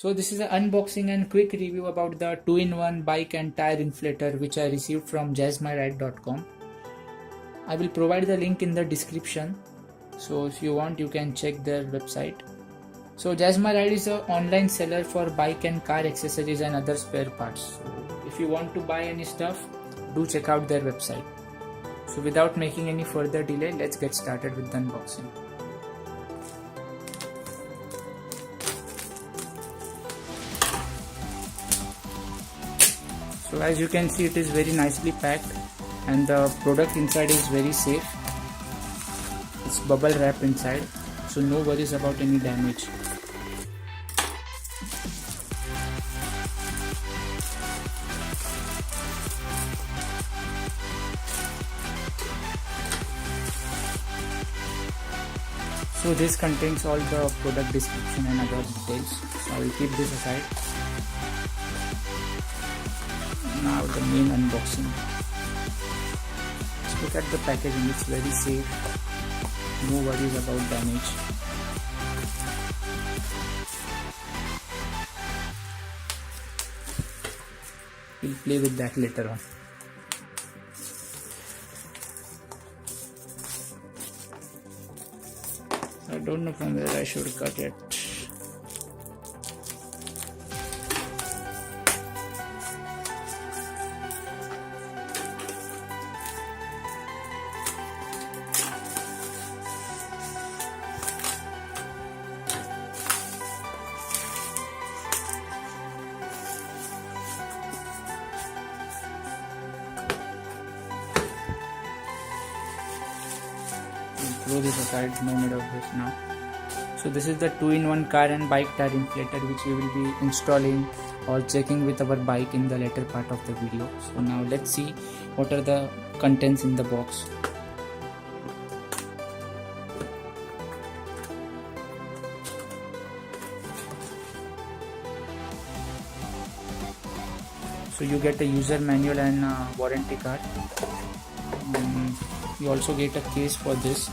So this is an unboxing and quick review about the 2-in-1 bike and tire inflator which I received from jazzmyride.com. I will provide the link in the description, so if you want you can check their website. So Jazzmyride is an online seller for bike and car accessories and other spare parts. So if you want to buy any stuff, do check out their website. So without making any further delay, let's get started with the unboxing. So as you can see, it is very nicely packed and the product inside is very safe. It's bubble wrap inside, so no worries about any damage. So this contains all the product description and other details. So I will keep this aside. Now the main unboxing. Let's look at the packaging. It's very safe. No worries about damage. We'll play with that later on. I don't know from where I should cut it. Throw this aside, no need of this now. So this is the 2-in-1 car and bike tire inflator which we will be installing or checking with our bike in the later part of the video. So now let's see what are the contents in the box. So you get a user manual and a warranty card. You also get a case for this.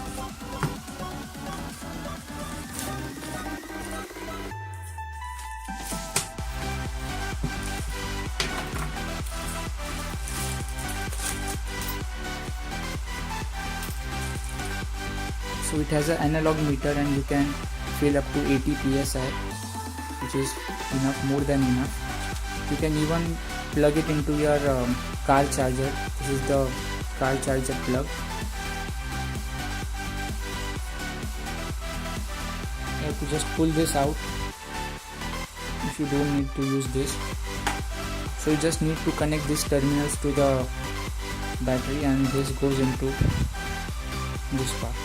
So it has an analog meter and you can fill up to 80 psi, which is enough, more than enough. You can even plug it into your car charger. This is the car charger plug. You have to just pull this out if you don't need to use this. So you just need to connect these terminals to the battery and this goes into this part.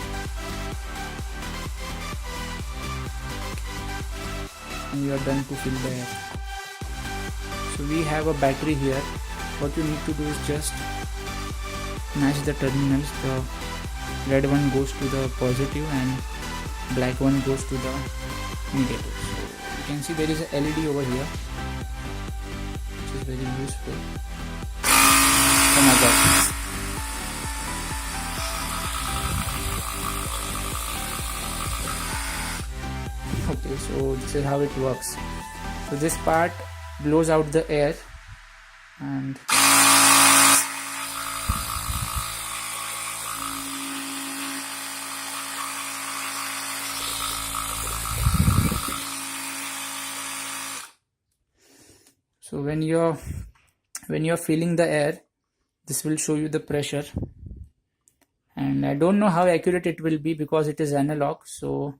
And you are done to fill the air. So we have a battery here. What you need to do is just match the terminals. The red one goes to the positive and black one goes to the negative. So you can see there is a LED over here, which is very useful. Another. Okay, so this is how it works. So this part blows out the air and so when you're feeling the air, this will show you the pressure, and I don't know how accurate it will be because it is analog, so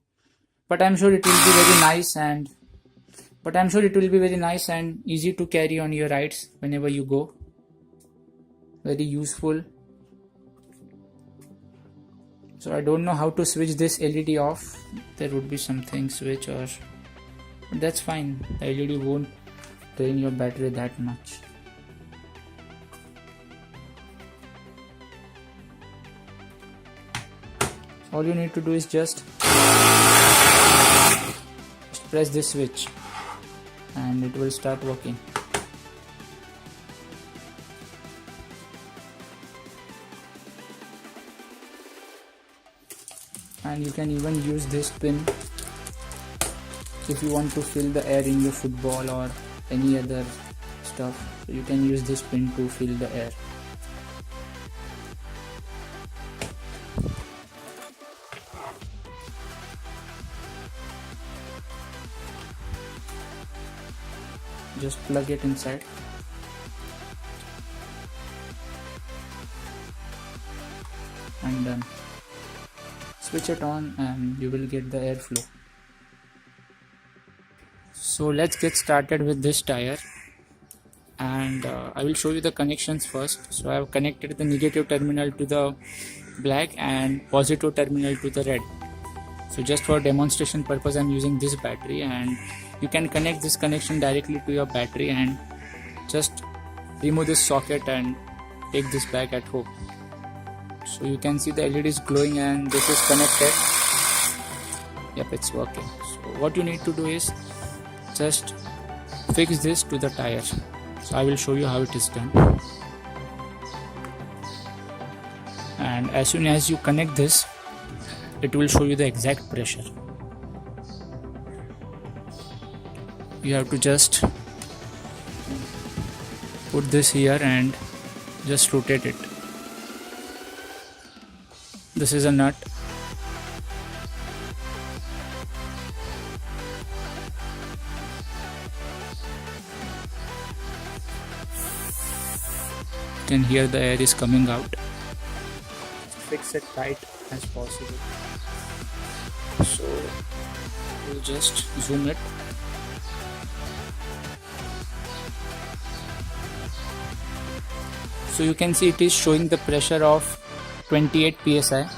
but I'm sure it will be very nice and easy to carry on your rides whenever you go. Very useful. So I don't know how to switch this LED off. There would be something switch but that's fine. The LED won't drain your battery that much. All you need to do is just press this switch and it will start working. and you can even use this pin If you want to fill the air in your football or any other stuff, you can use this pin to fill the air. Just plug it inside. And done. Switch it on and you will get the airflow. So let's get started with this tire, and I will show you the connections first. So I have connected the negative terminal to the black and positive terminal to the red. So just for demonstration purpose I'm using this battery, and you can connect this connection directly to your battery and just remove this socket and take this back at home. So you can see the LED is glowing and this is connected. Yep, it's working. So what you need to do is just fix this to the tire. So I will show you how it is done. And as soon as you connect this, it will show you the exact pressure. You have to just put this here and just rotate it. This is a nut. You can hear the air is coming out. Fix it tight as possible. So we'll just zoom it. So you can see it is showing the pressure of 28 psi.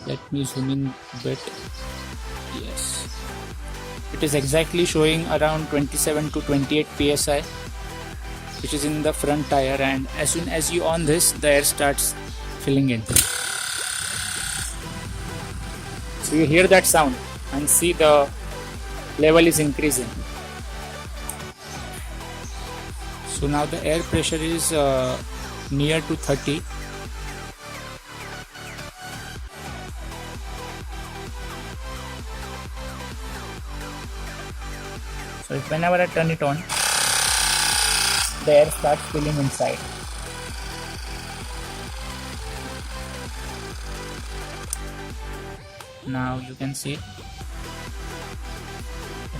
Let me zoom in a bit. Yes, it is exactly showing around 27 to 28 psi, which is in the front tire, and as soon as you on this, the air starts filling in. So you hear that sound and see the level is increasing. So now the air pressure is near to 30. So if whenever I turn it on, the air starts filling inside. Now you can see it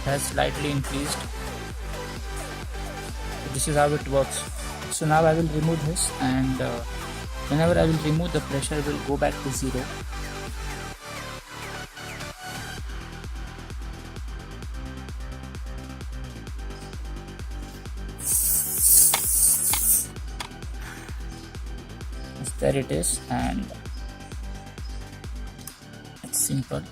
has slightly increased. This is how it works. So now I will remove this, and whenever I will remove, the pressure will go back to 0. There it is, and it's simple.